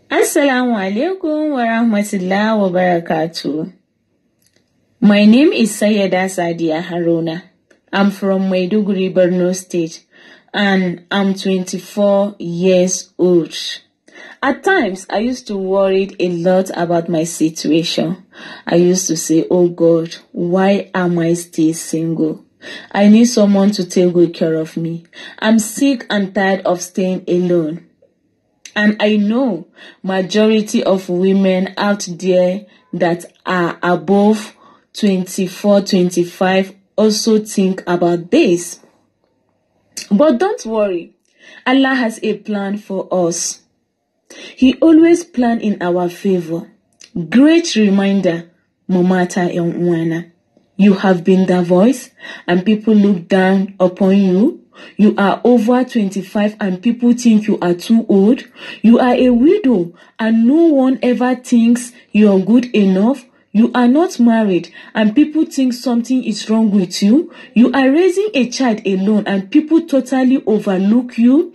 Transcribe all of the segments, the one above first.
Assalamu alaikum wa rahmatullahi wa barakatuh. My name is Sanyada Sadiya Haruna. I'm from Maiduguri, Borno State, and I'm 24 years old. At times, I used to worry a lot about my situation. I used to say, oh God, why am I still single? I need someone to take good care of me. I'm sick and tired of staying alone. And I know majority of women out there that are above 24, 25 also think about this. But don't worry, Allah has a plan for us. He always plans in our favor. Great reminder, Momata Yonwana. You have been the voice and people look down upon you. You are over 25 and people think you are too old. You are a widow and no one ever thinks you are good enough. You are not married and people think something is wrong with you. You are raising a child alone and people totally overlook you.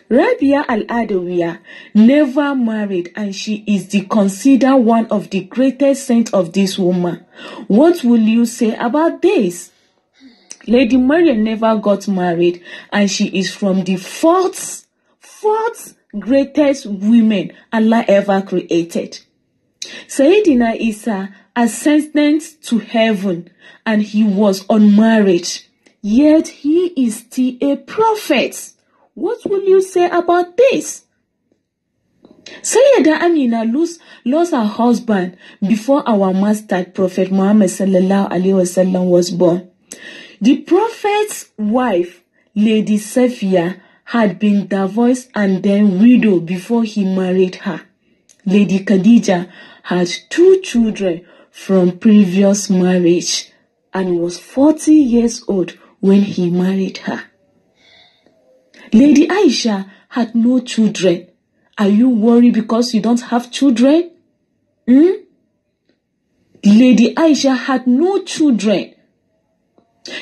Rabia Al-Adawiya never married and she is considered one of the greatest saints of this woman. What will you say about this? Lady Mariam never got married and she is from the fourth greatest women Allah ever created. Sayyidina Isa ascended to heaven and he was unmarried, yet he is still a prophet. What will you say about this? Sayyida Amina lost her husband before our master Prophet Muhammad sallallahu alaihi wasallam was born. The prophet's wife, Lady Safiya, had been divorced and then widowed before he married her. Lady Khadija had 2 children from previous marriage and was 40 years old when he married her. Lady Aisha had no children. Are you worried because you don't have children? Lady Aisha had no children.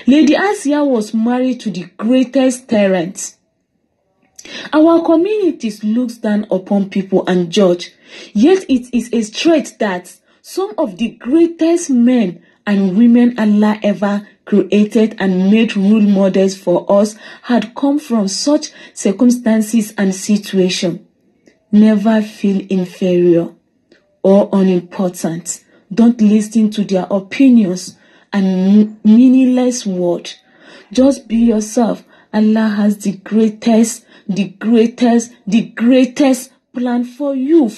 Lady Asiya was married to the greatest tyrant. Our communities looks down upon people and judge, yet it is a trait that some of the greatest men and women Allah ever created and made role models for us had come from such circumstances and situations. Never feel inferior or unimportant. Don't listen to their opinions and meaningless word. Just be yourself. Allah has the greatest plan for you.